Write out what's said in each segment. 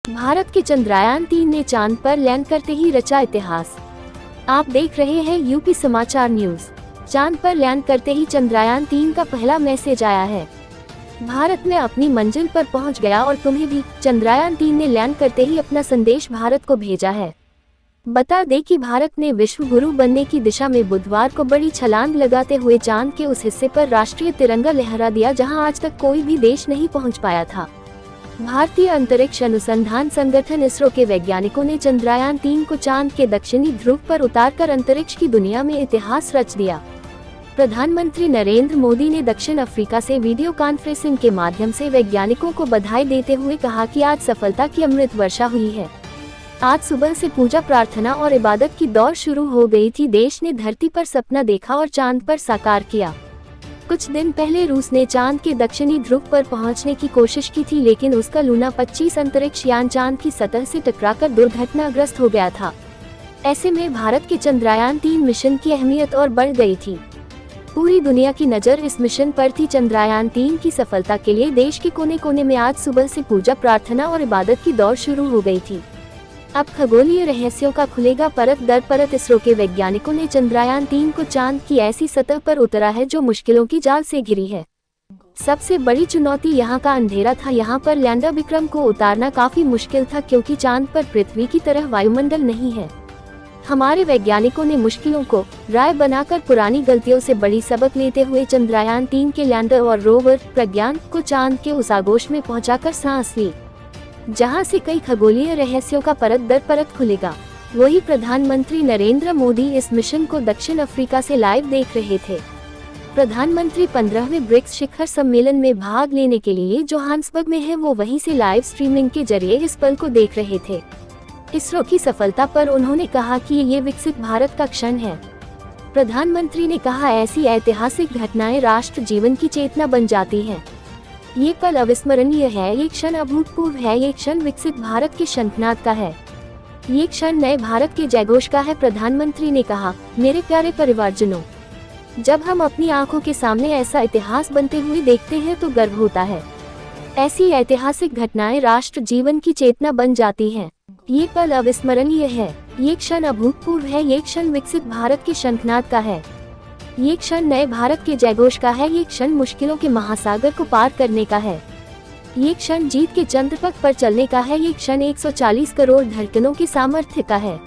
भारत के चंद्रयान-3 ने चांद पर लैंड करते ही रचा इतिहास। आप देख रहे हैं यूपी समाचार न्यूज। चांद पर लैंड करते ही चंद्रयान-3 का पहला मैसेज आया है। भारत में अपनी मंजिल पर पहुंच गया और तुम्हें भी। चंद्रयान-3 ने लैंड करते ही अपना संदेश भारत को भेजा है। बता दें कि भारत ने विश्व गुरु बनने की दिशा में बुधवार को बड़ी छलांग लगाते हुए चांद के उस हिस्से पर राष्ट्रीय तिरंगा लहरा दिया जहां आज तक कोई भी देश नहीं पहुंच पाया था। भारतीय अंतरिक्ष अनुसंधान संगठन इसरो के वैज्ञानिकों ने चंद्रयान-3 को चांद के दक्षिणी ध्रुव पर उतारकर अंतरिक्ष की दुनिया में इतिहास रच दिया। प्रधानमंत्री नरेंद्र मोदी ने दक्षिण अफ्रीका से वीडियो कॉन्फ्रेंसिंग के माध्यम से वैज्ञानिकों को बधाई देते हुए कहा कि आज सफलता की अमृत वर्षा हुई है। आज सुबह से पूजा प्रार्थना और इबादत की दौड़ शुरू हो गई थी। देश ने धरती पर सपना देखा और चांद पर साकार किया। कुछ दिन पहले रूस ने चांद के दक्षिणी ध्रुव पर पहुंचने की कोशिश की थी, लेकिन उसका लूना 25 अंतरिक्ष यान चांद की सतह से टकराकर दुर्घटनाग्रस्त हो गया था। ऐसे में भारत के चंद्रयान-3 मिशन की अहमियत और बढ़ गई थी। पूरी दुनिया की नज़र इस मिशन पर थी। चंद्रयान-3 की सफलता के लिए देश के कोने कोने में आज सुबह से पूजा प्रार्थना और इबादत की दौड़ शुरू हो गई थी। अब खगोलीय रहस्यों का खुलेगा परत दर परत। इसरो के वैज्ञानिकों ने चंद्रयान-3 को चांद की ऐसी सतह पर उतरा है जो मुश्किलों की जाल से घिरी है। सबसे बड़ी चुनौती यहाँ का अंधेरा था। यहाँ पर लैंडर विक्रम को उतारना काफी मुश्किल था क्योंकि चांद पर पृथ्वी की तरह वायुमंडल नहीं है। हमारे वैज्ञानिकों ने मुश्किलों को राय बनाकर पुरानी गलतियों से बड़ी सबक लेते हुए चंद्रयान-3 के लैंडर और रोवर प्रज्ञान को चांद के उस आगोश में पहुंचाकर सांस ली जहां से कई खगोलीय रहस्यों का परत दर परत खुलेगा। वही प्रधानमंत्री नरेंद्र मोदी इस मिशन को दक्षिण अफ्रीका से लाइव देख रहे थे। प्रधानमंत्री 15वें ब्रिक्स शिखर सम्मेलन में भाग लेने के लिए जोहान्सबर्ग में है, वो वहीं से लाइव स्ट्रीमिंग के जरिए इस पल को देख रहे थे। इसरो की सफलता पर उन्होंने कहा कि ये विकसित भारत का क्षण है। प्रधानमंत्री ने कहा, ऐसी ऐतिहासिक घटनाएं राष्ट्र जीवन की चेतना बन जाती हैं। ये पल अविस्मरणीय है, ये क्षण अभूतपूर्व है, ये क्षण विकसित भारत के शंखनाद का है, ये क्षण नए भारत के जयघोष का है। प्रधानमंत्री ने कहा, मेरे प्यारे परिवारजनों, जब हम अपनी आंखों के सामने ऐसा इतिहास बनते हुए देखते हैं तो गर्व होता है। ऐसी ऐतिहासिक घटनाएं राष्ट्र जीवन की चेतना बन जाती हैं। ये पल अविस्मरणीय है, ये क्षण अभूतपूर्व है, ये क्षण विकसित भारत के शंखनाद का है, ये क्षण नए भारत के जयघोष का है, ये क्षण मुश्किलों के महासागर को पार करने का है, ये क्षण जीत के चंद्रपथ पर चलने का है, ये क्षण 140 करोड़ धड़कनों के सामर्थ्य का है,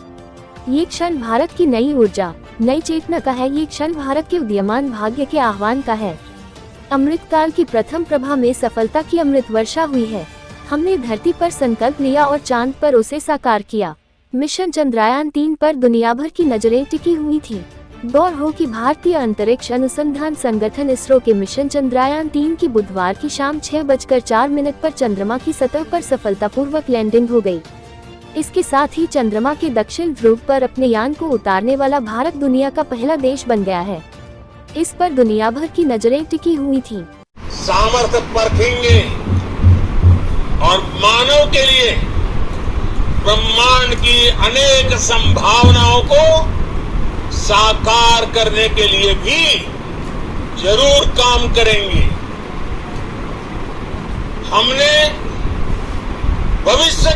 ये क्षण भारत की नई ऊर्जा नई चेतना का है, ये क्षण भारत के उदीयमान भाग्य के आह्वान का है। अमृतकाल की प्रथम प्रभा में सफलता की अमृत वर्षा हुई है। हमने धरती पर संकल्प लिया और चांद पर उसे साकार किया। मिशन चंद्रयान-3 पर दुनिया भर की नजरें टिकी हुई थी। गौर हो कि भारतीय अंतरिक्ष अनुसंधान संगठन इसरो के मिशन चंद्रयान-3 की बुधवार की शाम 6:04 पर चंद्रमा की सतह पर सफलतापूर्वक लैंडिंग हो गई। इसके साथ ही चंद्रमा के दक्षिण ध्रुव पर अपने यान को उतारने वाला भारत दुनिया का पहला देश बन गया है। इस पर दुनिया भर की नजरें टिकी हुई थी। सामर्थ्य परखेंगे और मानव के लिए ब्रह्मांड की अनेक संभावनाओं को साकार करने के लिए भी जरूर काम करेंगे। हमने भविष्य